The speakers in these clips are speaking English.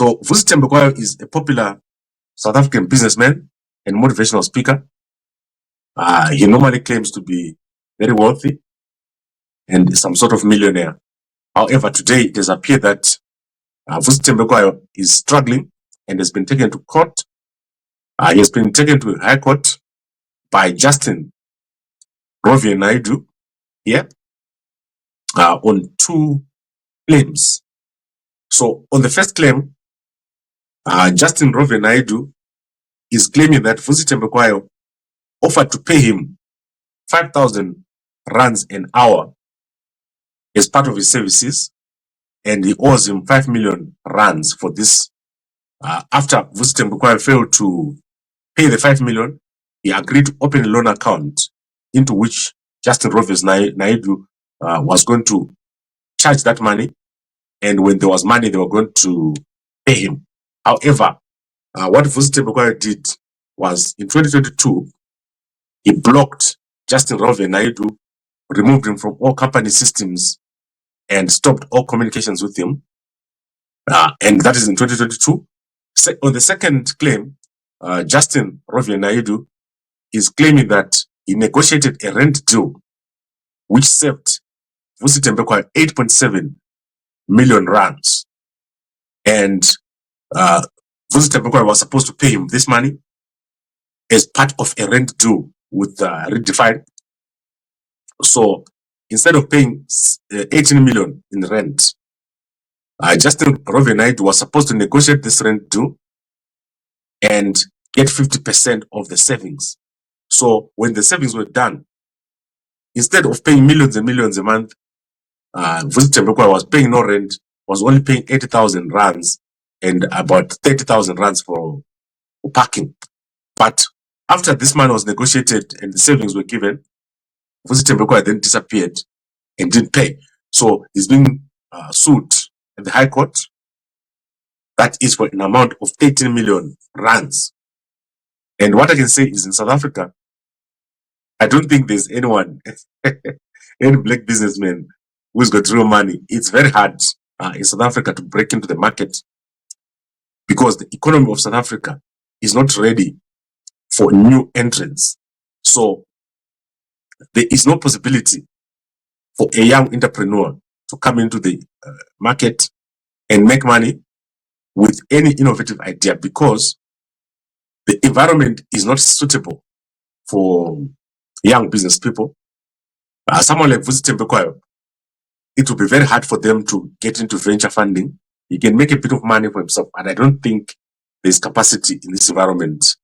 So Vusi Thembekwayo is a popular South African businessman and motivational speaker. He normally claims to be very wealthy and some sort of millionaire. However, today it has appeared that Vusi Thembekwayo is struggling and has been taken to court. He has been taken to High Court by Justin Rovier Naidu here on two claims. So on the first claim, Justin Rovier Naidu is claiming that Vusi Thembekwayo offered to pay him 5,000 rands an hour as part of his services, and he owes him 5 million rands for this. After Vusi Thembekwayo failed to pay the 5 million, he agreed to open a loan account into which Justin Rovier Naidu was going to charge that money, and when there was money, they were going to pay him. However, what Vusi Thembekwayo did was in 2022, he blocked Justin Rovier Naidu, removed him from all company systems, and stopped all communications with him. And that is in 2022. On the second claim, Justin Rovier Naidu is claiming that he negotiated a rent deal which saved Vusi Thembekwayo 8.7 million rands. And Vusi Thembekwayo was supposed to pay him this money as part of a rent deal with Redefine. So instead of paying 18 million in rent, Justin Rovier Naidu was supposed to negotiate this rent deal and get 50% of the savings. So when the savings were done, instead of paying millions and millions a month, Vusi Thembekwayo was paying no rent, was only paying 80,000 rands and about 30,000 rands for parking. But after this money was negotiated and the savings were given, Vusi Thembekwayo then disappeared and didn't pay. So he's being sued at the High Court. That is for an amount of 18 million rands. And what I can say is in South Africa, I don't think there's anyone, any black businessman who's got real money. It's very hard in South Africa to break into the market because the economy of South Africa is not ready for new entrants. So there is no possibility for a young entrepreneur to come into the market and make money with any innovative idea because the environment is not suitable for young business people. Someone like Vusi Thembekwayo, it will be very hard for them to get into venture funding. He can make a bit of money for himself, and I don't think there's capacity in this environment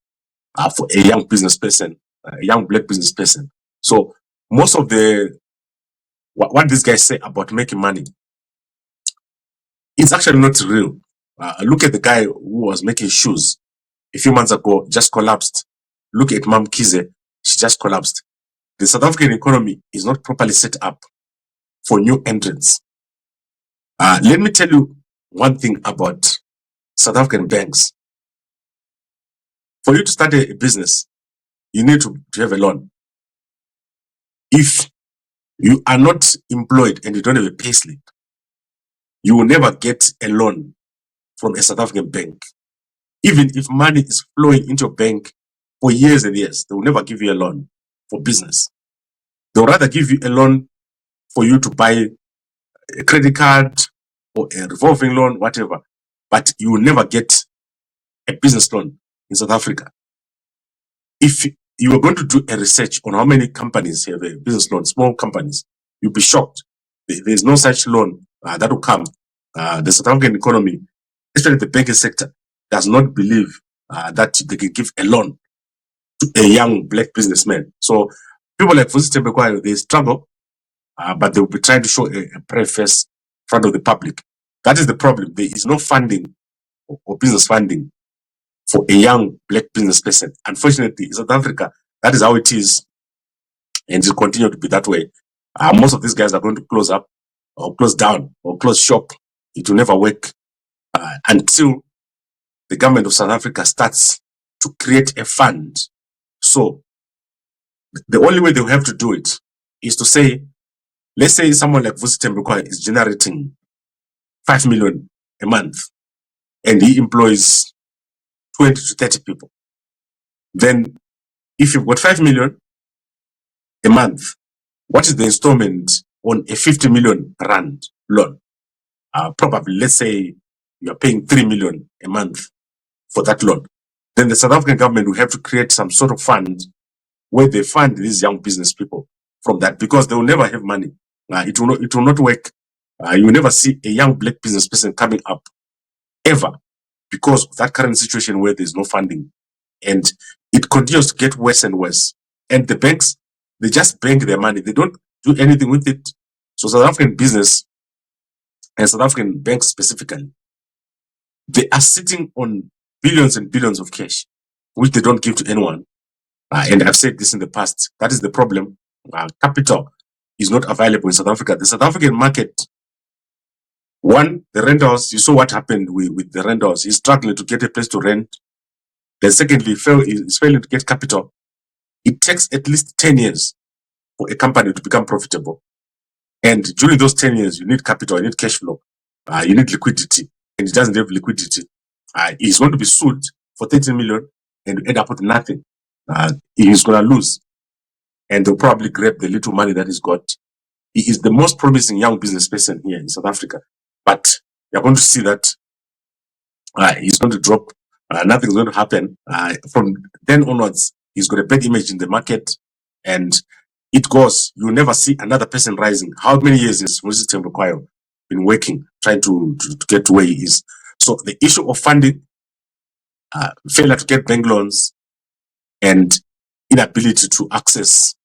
for a young business person, a young black business person. So most of the what these guys say about making money, it's actually not real. Look at the guy who was making shoes a few months ago, just collapsed. Look at Mam Kize, she just collapsed. The South African economy is not properly set up for new entrants. Let me tell you one thing about South African banks. For you to start a business, you need to have a loan. If you are not employed and you don't have a payslip, you will never get a loan from a South African bank. Even if money is flowing into your bank for years and years, they will never give you a loan for business. They will rather give you a loan for you to buy a credit card or a revolving loan, whatever. But you will never get a business loan in South Africa. If you are going to do a research on how many companies have a business loan, small companies, you'll be shocked. There is no such loan that will come. The South African economy, especially the banking sector, does not believe that they can give a loan to a young black businessman. So people like Vusi Thembekwayo, they struggle, but they will be trying to show a brave face in front of the public. That is the problem. There is no funding or business funding for a young black business person. Unfortunately, in South Africa, that is how it is, and it will continue to be that way. Most of these guys are going to close up or close down or close shop. It will never work until the government of South Africa starts to create a fund. So the only way they will have to do it is to say, let's say someone like Vusi Thembekwayo is generating 5 million a month. and he employs 20 to 30 people. Then if you've got 5 million a month, what is the installment on a 50 million rand loan? Probably, let's say you're paying 3 million a month for that loan. Then the South African government will have to create some sort of fund where they fund these young business people from that, because they will never have money. It will not work. You will never see a young black business person coming up ever, because of that current situation where there's no funding, and it continues to get worse and worse. And the banks, they just bank their money. They don't do anything with it. So South African business and South African banks specifically, they are sitting on billions and billions of cash, which they don't give to anyone. And I've said this in the past. That is the problem. Capital is not available in South Africa. The South African market, one, the rentals, you saw what happened with the rentals. He's struggling to get a place to rent. Then secondly, he's failing to get capital. It takes at least 10 years for a company to become profitable. And during those 10 years, you need capital, you need cash flow, you need liquidity. And he doesn't have liquidity. He's going to be sued for 13 million and end up with nothing. He's going to lose. And they'll probably grab the little money that he's got. He is the most promising young business person here in South Africa. But you're going to see that he's going to drop. Nothing's going to happen. From then onwards, he's got a bad image in the market. And it goes, you'll never see another person rising. How many years has Vusi Thembekwayo been working, trying to get to where he is? So the issue of funding, failure to get bank loans, and inability to access